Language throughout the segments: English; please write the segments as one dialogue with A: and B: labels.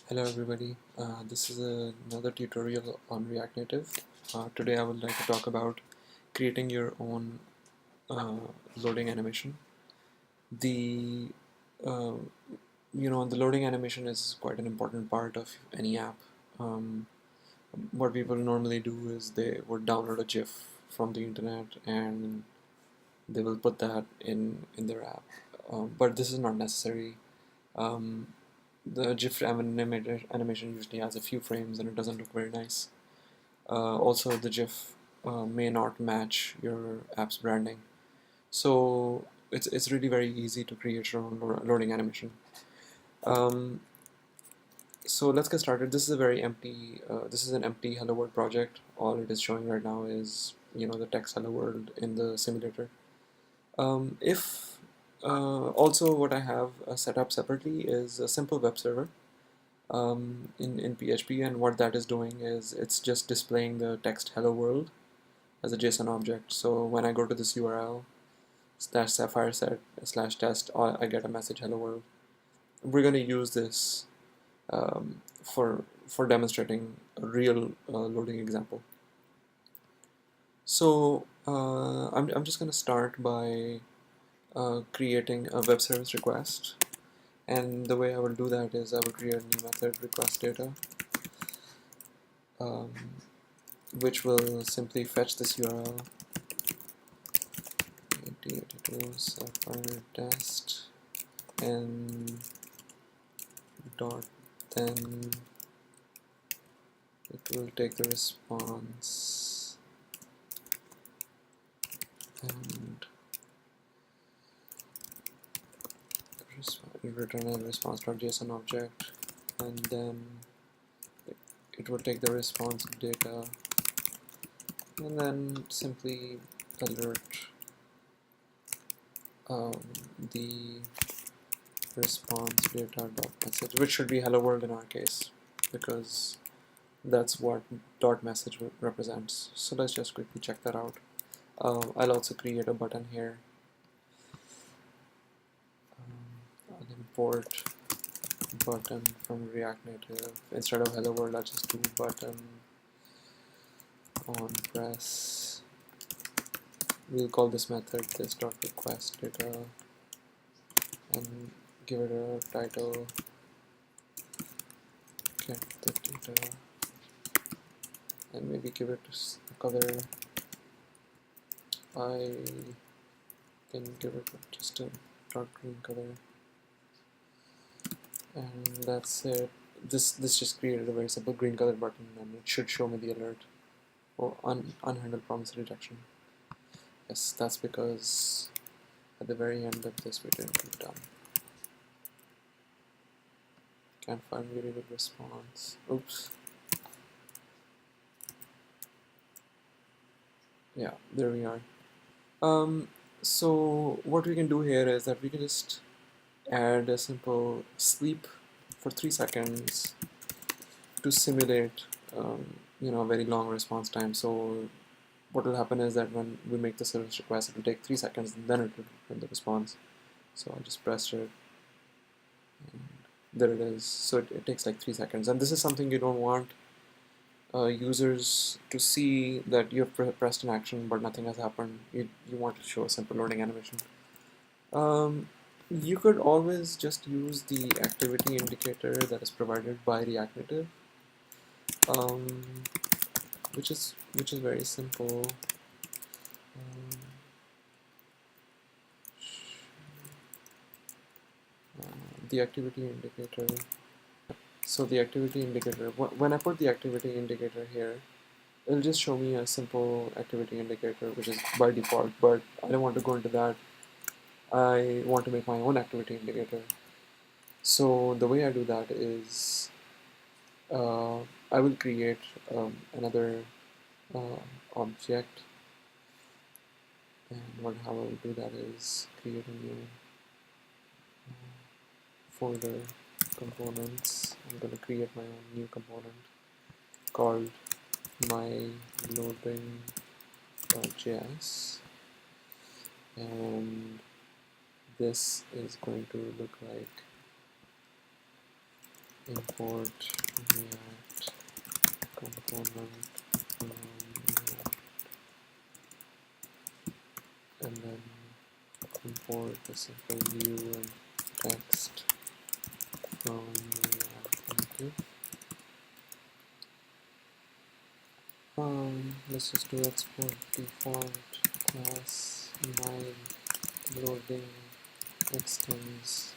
A: Hello everybody, this is another tutorial on React Native. Today I would like to talk about creating your own uh, loading animation. The uh, the loading animation is quite an important part of any app. Um, what people normally do is they would download a GIF from the internet and they will put that in their app. But this is not necessary. Um, the GIF animation usually has a few frames and it doesn't look very nice. Also, the GIF may not match your app's branding, so it's really very easy to create your own loading animation. Um, so let's get started. This is a very empty. This is an empty Hello World project. All it is showing right now is the text Hello World in the simulator. If Also, what I have set up separately is a simple web server in PHP, and what that is doing is it's just displaying the text hello world as a JSON object. So when I go to this URL slash sapphire set slash test, I get a message hello world. We're going to use this for demonstrating a real loading example. So I'm just going to start by creating a web service request. And the way I will do that is I will create a new method request data, um, which will simply fetch this URL 8082 sapphire test and dot, then it will take the response and return a response.json object, and then it will take the response data and then simply alert the response data dot message, which should be hello world in our case because that's what dot message represents. So let's just quickly check that out. I'll also create a button here. I'll import button from React Native. Instead of hello world, I'll just do button on press. We'll call this method this dot request data and give it a title, get the data, and maybe give it a color. I can give it just a dark green color, and that's it. This just created a very simple green color button, and it should show me the alert or unhandled promise rejection. Yes, that's because at the very end of this we didn't get done. Can't find really good response. Oops. Yeah, there we are. So what we can do here is that we can just add a simple sleep for 3 seconds to simulate a very long response time. So what will happen is that when we make the service request, it will take 3 seconds and then it will print the response. So I just pressed it and there it is. So it takes like 3 seconds, and this is something you don't want users to see, that you have pressed an action but nothing has happened. You want to show a simple loading animation. You could always just use the activity indicator that is provided by React Native, um, which is very simple. The activity indicator. So the activity indicator, when I put the activity indicator here, it'll just show me a simple activity indicator, which is by default, but I don't want to go into that. I want to make my own activity indicator. So the way I do that is I will create another object, and how I will do that is create a new folder components. I'm going to create my own new component called my loading.js, and this is going to look like import React component from React, and then import a simple view and text from React Native. Let's just do export default class my loading extends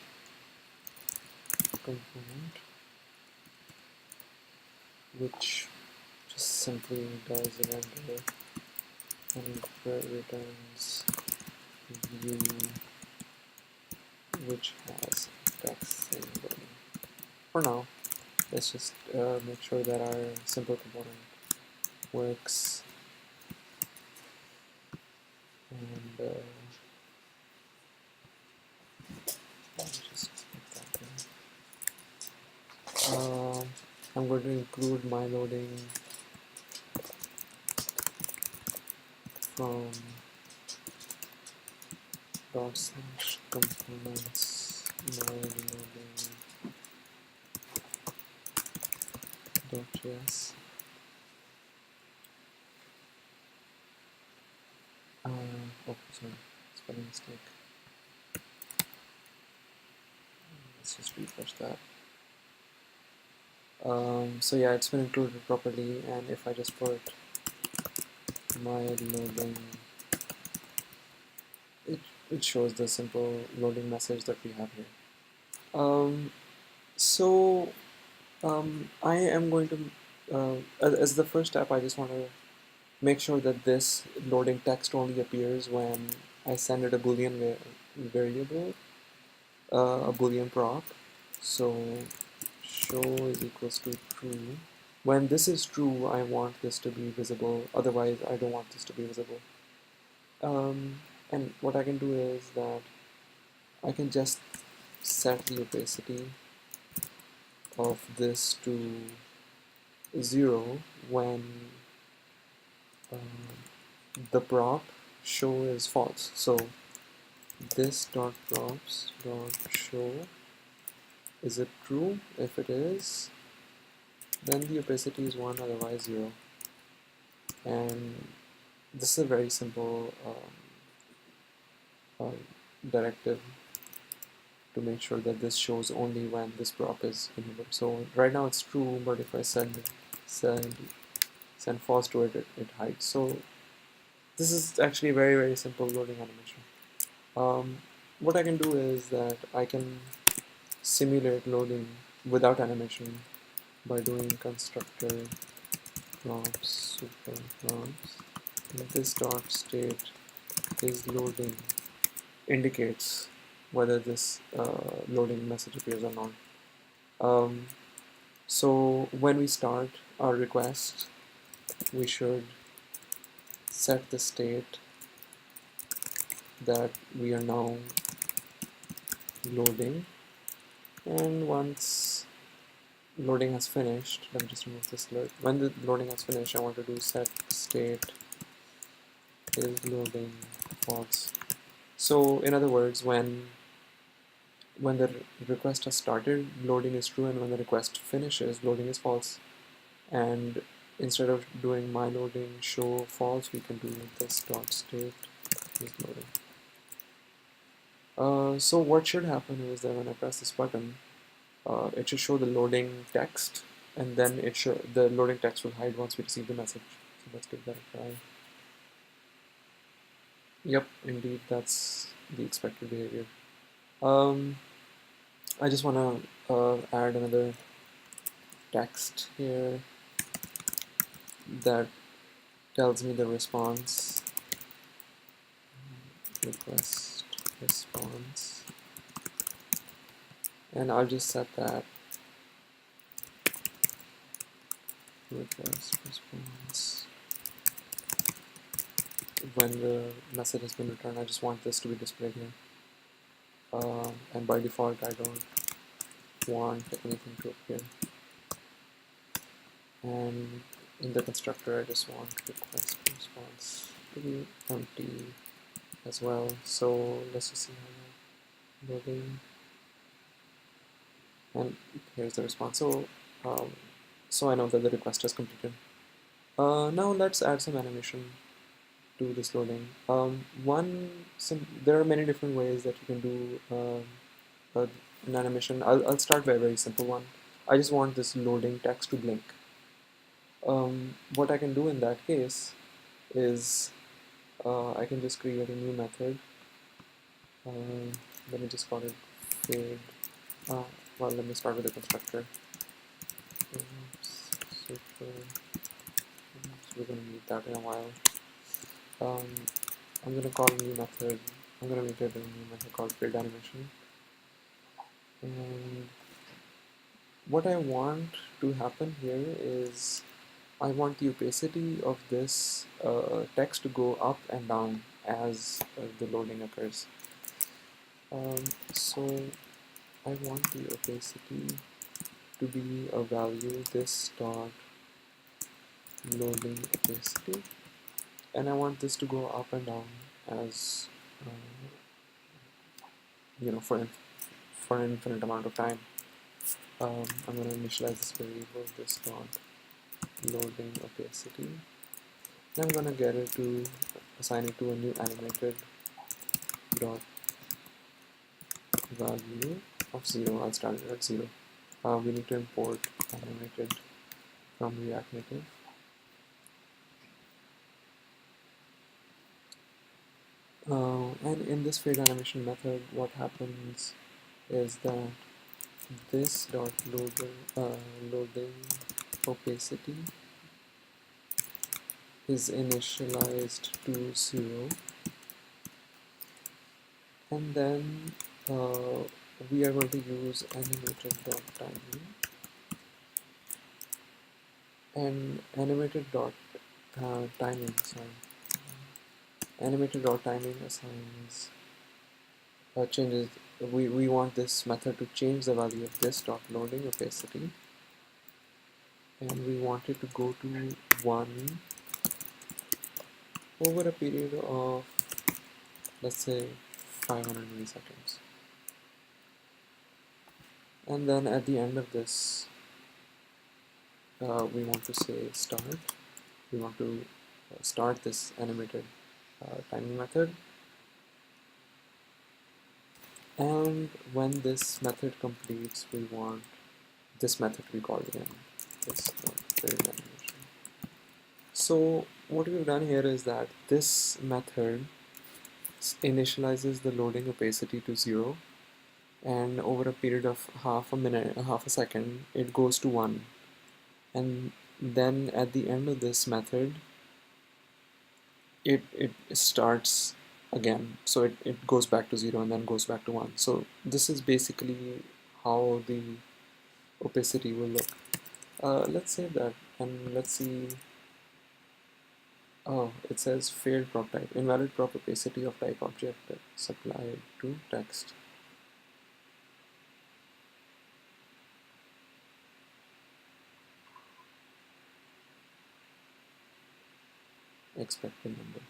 A: component, which just simply does render and returns view which has text saying loading. For now, let's just make sure that our simple component works, and just put that in. I'm going to include my loading from /components my loading.js. Oh, sorry, spelling mistake. Let's just refresh that. So yeah, it's been included properly, and if I just put my loading, it shows the simple loading message that we have here. So I am going to, as the first step, I just want to make sure that this loading text only appears when I send it a boolean variable, a boolean prop. So show is equals to true. When this is true, I want this to be visible. Otherwise, I don't want this to be visible. And what I can do is that I can just set the opacity of this to 0 when the prop show is false. So this dot props dot show, is it true? If it is, then the opacity is 1, otherwise 0. And this is a very simple directive to make sure that this shows only when this prop is enabled. So right now it's true, but if I send false to it, it hides. So this is actually a very, very simple loading animation. What I can do is that I can simulate loading without animation by doing constructor props super props. This dot state is loading indicates whether this loading message appears or not. So when we start our request, we should set the state that we are now loading, and once loading has finished, let me just remove this alert. When the loading has finished, I want to do set state is loading false. So in other words, when the request has started, loading is true, and when the request finishes, loading is false. And instead of doing my loading show false, we can do this dot state is loading. So what should happen is that when I press this button, it should show the loading text, and then the loading text will hide once we receive the message. So let's give that a try. Yep, indeed, that's the expected behavior. I just want to add another text here that tells me the response. Request response, and I'll just set that request response when the message has been returned. I just want this to be displayed here, and by default I don't want anything to appear, and in the constructor I just want request response to be empty as well. So let's just see how loading. and here's the response. So I know that the request is completed. Now let's add some animation to this loading. There are many different ways that you can do uh, an animation. I'll start by a very simple one. I just want this loading text to blink. What I can do in that case is I can just create a new method. Let me just call it fade. Uh, well, let me start with the constructor. Super. So we're going to need that in a while. Um, I'm going to call a new method. I'm going to make it a new method called fade animation. And what I want to happen here is I want the opacity of this text to go up and down as the loading occurs. So I want the opacity to be a value this dot loading opacity, and I want this to go up and down as for an infinite amount of time. I'm going to initialize this variable this dot loading opacity. And I'm going to get it to assign it to a new animated dot value of 0. I'll start it at 0. We need to import animated from React Native. And in this fade animation method, what happens is that this dot loading opacity is initialized to 0, and then we are going to use animated dot timing, and animated dot timing assigns changes. We want this method to change the value of this dot loading opacity, and we want it to go to 1 over a period of, let's say, 500 milliseconds. And then at the end of this, we want to say start. We want to start this animated timing method. And when this method completes, we want this method to be called again. This fade animation. So what we've done here is that this method initializes the loading opacity to 0, and over a period of half a second, it goes to 1. And then at the end of this method, it starts again. So it goes back to 0 and then goes back to 1. So this is basically how the opacity will look. Let's save that and let's see. Oh, it says failed prop type, invalid prop opacity of type object supplied to text. Expected number.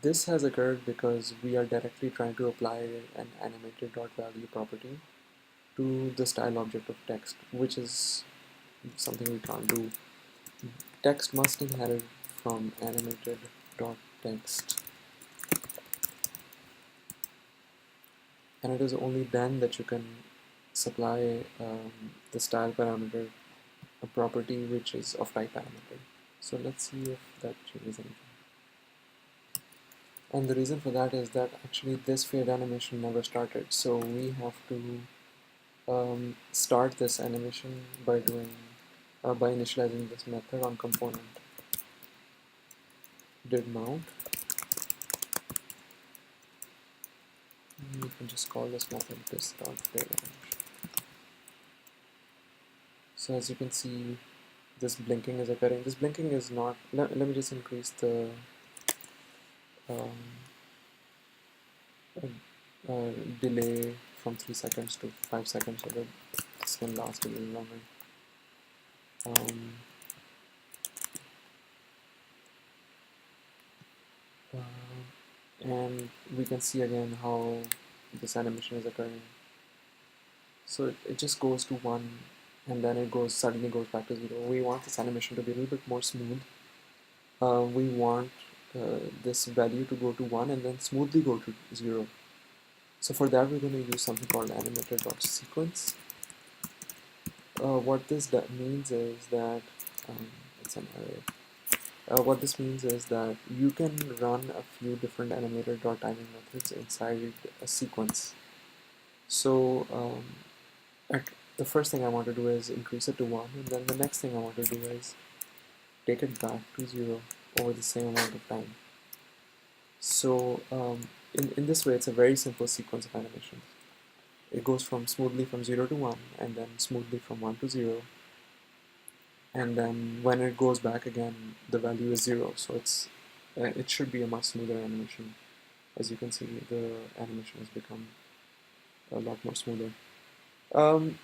A: This has occurred because we are directly trying to apply an animated dot value property to the style object of text, which is something we can't do. Text must inherit from animated dot text, and it is only then that you can supply the style parameter a property which is of type parameter. So let's see if that changes anything. And the reason for that is that actually this fade animation never started, so we have to start this animation by initializing this method on component did mount. And you can just call this method this dot fade animation. So as you can see, this blinking is occurring. This blinking is not. Let me just increase the um, delay from 3 seconds to 5 seconds so that this can last a little longer. And we can see again how this animation is occurring. So it just goes to 1 and then it suddenly goes back to 0. We want this animation to be a little bit more smooth. We want this value to go to 1 and then smoothly go to 0. So for that we're going to use something called animator.sequence. What this means is that it's an array. What this means is that you can run a few different animator.timing methods inside a sequence. So the first thing I want to do is increase it to 1, and then the next thing I want to do is take it back to 0 over the same amount of time. So in this way, it's a very simple sequence of animation. It goes smoothly from 0 to 1, and then smoothly from 1 to 0, and then when it goes back again, the value is 0. So it should be a much smoother animation. As you can see, the animation has become a lot more smoother.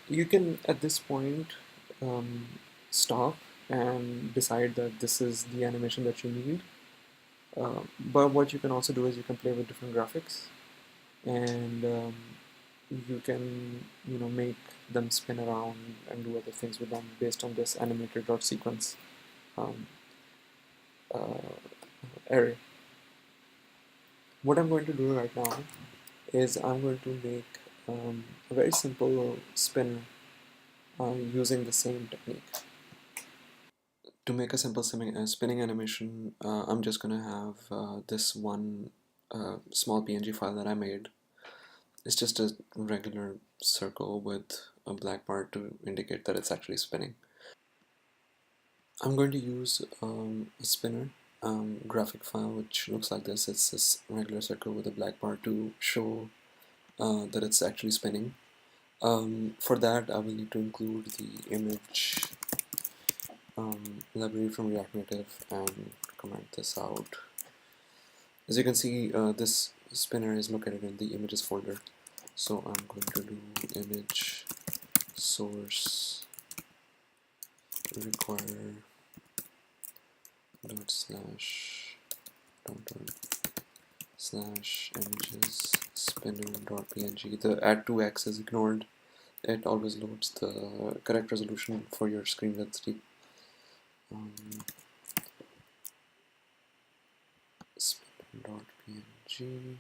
A: You can, at this point, um, stop and decide that this is the animation that you need. But what you can also do is you can play with different graphics, and you can make them spin around and do other things with them based on this animator.sequence um, uh, array. What I'm going to do right now is I'm going to make a very simple spinner using the same technique. To make a simple spinning animation, I'm just going to have this one small PNG file that I made. It's just a regular circle with a black bar to indicate that it's actually spinning. I'm going to use a spinner graphic file which looks like this. It's this regular circle with a black bar to show that it's actually spinning. For that, I will need to include the image library from React Native and comment this out. As you can see, this spinner is located in the images folder. So I'm going to do image source require dot slash images spinner dot png. The add2x is ignored. It always loads the correct resolution for your screen width. Spinner.png.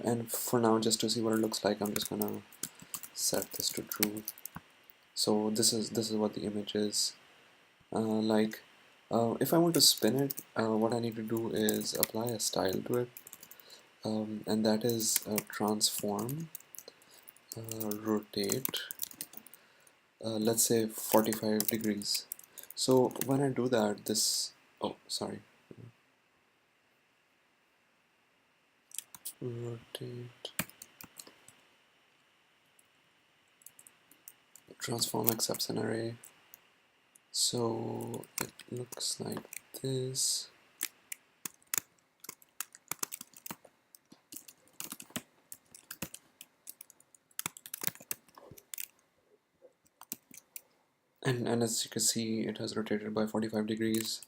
A: And for now, just to see what it looks like, I'm just gonna set this to true. So this is what the image is like. If I want to spin it, what I need to do is apply a style to it, and that is transform, rotate, let's say 45 degrees. So when I do that, rotate, transform accepts an array. So it looks like this. And as you can see, it has rotated by 45 degrees.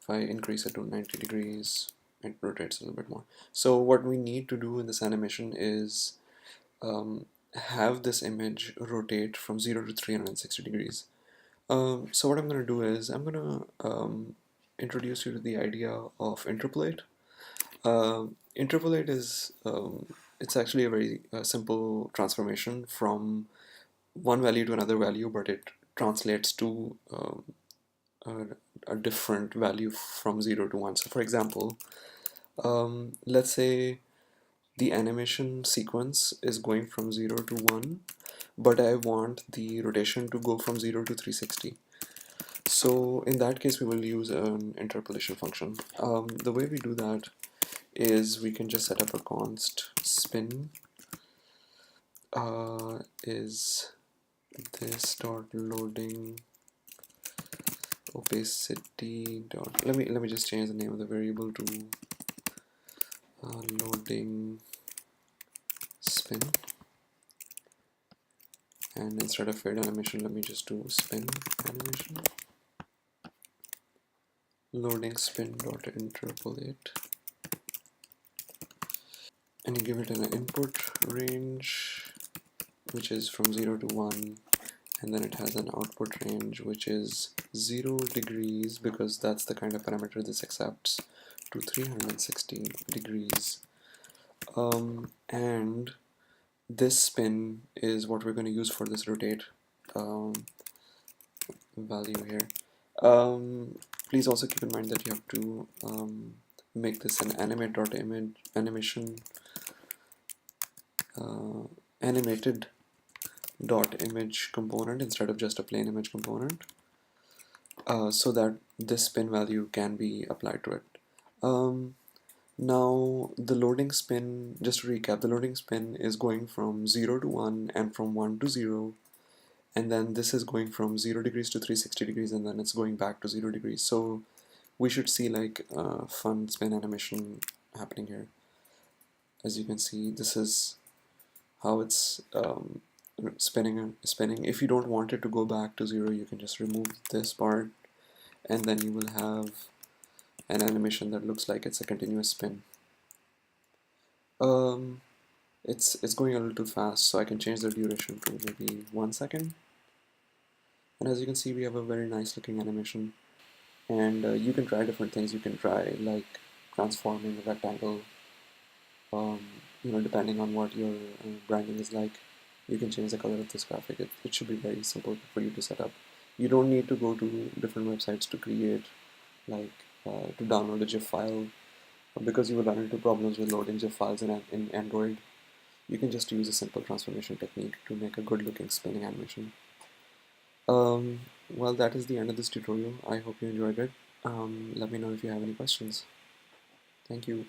A: If I increase it to 90 degrees, it rotates a little bit more. So what we need to do in this animation is have this image rotate from 0 to 360 degrees. So what I'm going to do is I'm going to introduce you to the idea of interpolate. Interpolate is it's actually a very simple transformation from one value to another value, but it translates to a different value from 0 to 1. So for example, let's say the animation sequence is going from 0 to 1, but I want the rotation to go from 0 to 360. So in that case, we will use an interpolation function. The way we do that is we can just set up a const spin is this dot loading opacity dot, let me just change the name of the variable to loading spin, and instead of fade animation, let me just do spin animation. Loading spin dot interpolate. and you give it an input range which is from 0 to 1, and then it has an output range which is 0 degrees, because that's the kind of parameter this accepts, to 360 degrees. And this spin is what we're going to use for this rotate value here. Please also keep in mind that you have to make this an animate.image animation animated dot image component instead of just a plain image component, so that this spin value can be applied to it. Now the loading spin, just to recap, the loading spin is going from 0 to 1 and from 1 to 0, and then this is going from 0 degrees to 360 degrees, and then it's going back to 0 degrees. So we should see like fun spin animation happening here. As you can see, this is how it's spinning. If you don't want it to go back to 0, you can just remove this part, and then you will have an animation that looks like it's a continuous spin. It's going a little too fast, so I can change the duration to maybe 1 second. And as you can see, we have a very nice looking animation. And you can try different things. You can try like transforming a rectangle. Depending on what your branding is like, you can change the color of this graphic. It should be very simple for you to set up. You don't need to go to different websites to create, like to download a GIF file, because you will run into problems with loading GIF files in Android. You can just use a simple transformation technique to make a good looking spinning animation. Well, that is the end of this tutorial. I hope you enjoyed it. Let me know if you have any questions. Thank you.